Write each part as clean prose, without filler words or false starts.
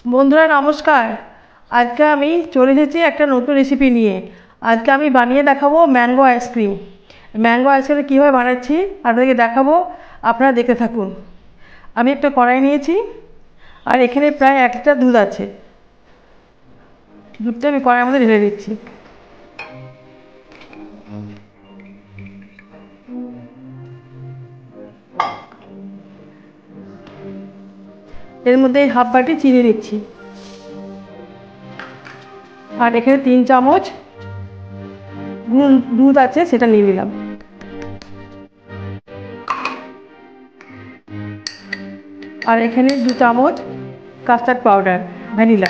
বন্ধুরা নমস্কার। আজকে আমি চলে এসেছি একটা নতুন রেসিপি নিয়ে। আজকে আমি বানিয়ে দেখাবো ম্যাঙ্গো আইসক্রিম। ম্যাঙ্গো আইসক্রিম কীভাবে বানাচ্ছি আপনাদেরকে দেখাবো, আপনারা দেখতে থাকুন। আমি একটা কড়াই নিয়েছি আর এখানে প্রায় 1 লিটার দুধ আছে। দুধটা আমি কড়াইয়ের মধ্যে ঢেলে দিচ্ছি। এর মধ্যে হাফ বাটি চিনি দিচ্ছি আর এখানে 3 চামচ দুধ আছে, সেটা নিয়ে নিলাম। আর এখানে 2 চামচ কাস্টার্ড পাউডার, ভ্যানিলা।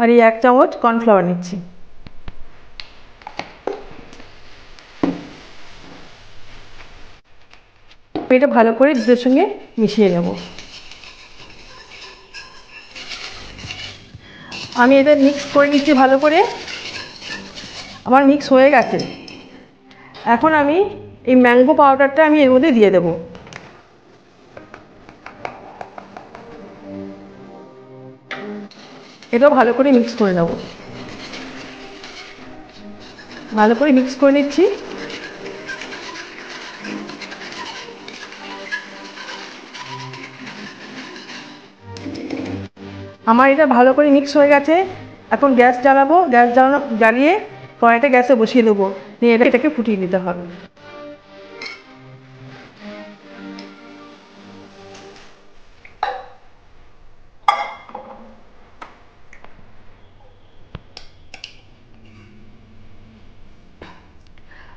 আর এই 1 চামচ কর্নফ্লাওয়ার নিচ্ছি। এটা ভালো করে দুধের সঙ্গে মিশিয়ে নেব। আমি এটা মিক্স করে নিচ্ছি ভালো করে। আমার মিক্স হয়ে গেছে। এখন আমি এই ম্যাঙ্গো পাউডারটা আমি এর মধ্যে দিয়ে দেব। এটাও ভালো করে মিক্স করে নেব। ভালো করে মিক্স করে নিচ্ছি। আমার এটা ভালো করে মিক্স হয়ে গেছে। এখন গ্যাস জ্বালাবো। গ্যাস জ্বালিয়ে কড়াইটা গ্যাসে বসিয়ে দেবো, নিয়ে এটাকে ফুটিয়ে নিতে হবে।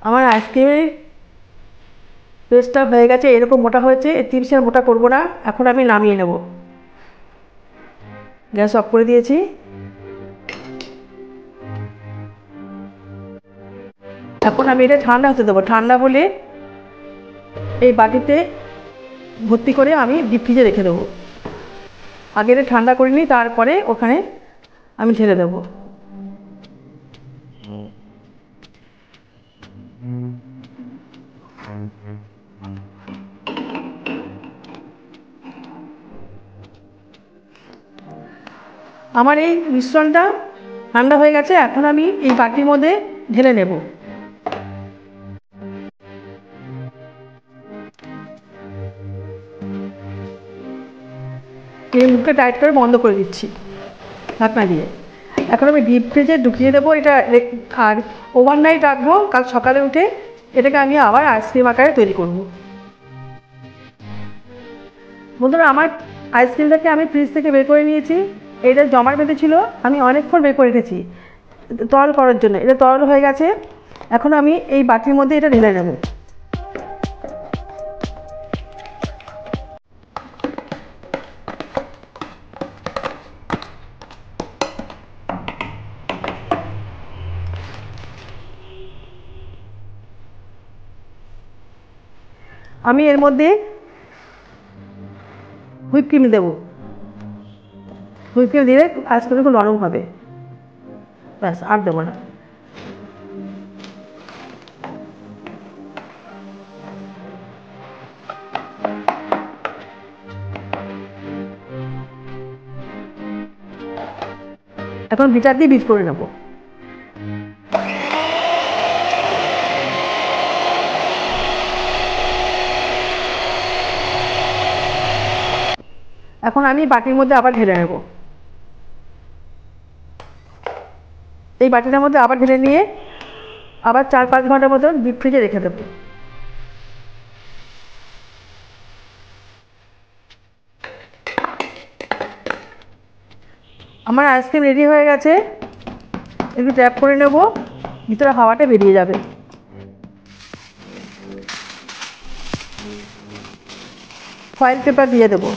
আমার আইসক্রিমের পেস্টটা হয়ে গেছে, এরকম মোটা হয়েছে। এর 30 মোটা করবো না। এখন আমি নামিয়ে নেব। গ্যাস অফ করে দিয়েছি। এখন আমি এটা ঠান্ডা হতে দেবো। ঠান্ডা হলে এই বাটিতে ভর্তি করে আমি ডিপ ফ্রিজে রেখে দেবো। আগে এটা ঠান্ডা করে নিই, তারপরে ওখানে আমি ঢেলে দেবো। আমার এই মিশ্রণটা ঠান্ডা হয়ে গেছে। এখন আমি এই বাটির মধ্যে ঢেলে নেব। এই মুখটা টাইট করে বন্ধ করে দিচ্ছি ঢাকনা দিয়ে। এখন আমি ডিপ ফ্রিজে ঢুকিয়ে দেবো এটা। আর ওভারনাইট রাখবো। কাল সকালে উঠে এটাকে আমি আবার আইসক্রিম আকারে তৈরি করব। বন্ধুরা, আমার আইসক্রিমটাকে আমি ফ্রিজ থেকে বের করে নিয়েছি। এটা জমার বেঁধে ছিল, আমি অনেকক্ষণ বের করে রেখেছি তরল করার জন্য। এটা তরল হয়ে গেছে। এখন আমি এই বাটির মধ্যে এটা ঢেলে নেব। আমি এর মধ্যে হুইপ ক্রিম দেবো। হুইপ ক্রিম দিলে আইসক্রিম খুব নরম হবে। ব্যাস, আর দেবো না। এখন বিটার দিয়ে বিট করে নেব। এখন আমি বাটির মধ্যে আবার ঢেলে নেব। এই বাটিটার মধ্যে আবার ঢেলে নিয়ে আবার 4-5 ঘন্টার মতো ডিপ ফ্রিজে রেখে দেবো। আমার আইসক্রিম রেডি হয়ে গেছে। একটু ট্যাপ করে নেব, ভিতরে হাওয়াটা বেরিয়ে যাবে। ফয়েল পেপার দিয়ে দেবো,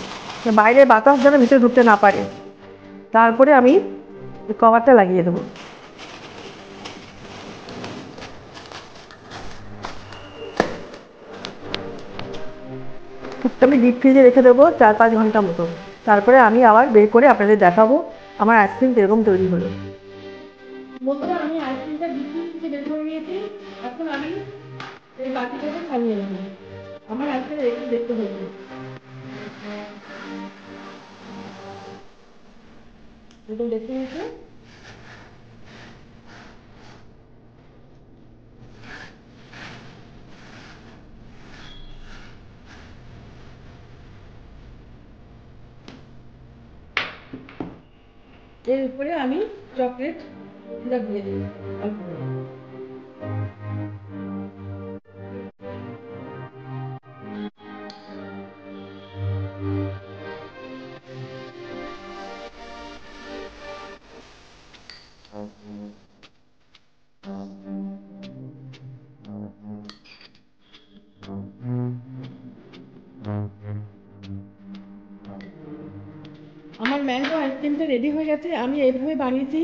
বাইরে বাতাস যেন ভিতরে ঢুকতে না পারে। তারপরে আমি কভারটা লাগিয়ে দেবো। আমি ডিপ ফ্রিজে রেখে দেবো 4-5 ঘন্টা মতো। তারপরে আমি আবার বের করে আপনাদের দেখাবো আমার আইসক্রিম কীরকম তৈরি হলো। বন্ধুরা, আমি আইসক্রিমটা বিক্রি থেকে বের করে নিয়েছি। এখন আমি এই বাটিটাকে খাইয়ে নেব। আমার আইসক্রিম একটু দেখতে হয়েছে, একটু দেখতে হয়েছে। এর উপরে আমি চকলেট সিরাপ দিয়ে দিই অল্প করে। আমার ম্যাঙ্গো আইসক্রিমটা রেডি হয়ে গেছে। আমি এইভাবে বানিয়েছি।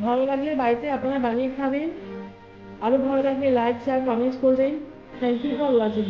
ভালো লাগলে বাড়িতে আপনারা বানিয়ে খাবেন। আরও ভালো লাগলে লাইক শেয়ার কমেন্টস করবেন। Thank you for watching.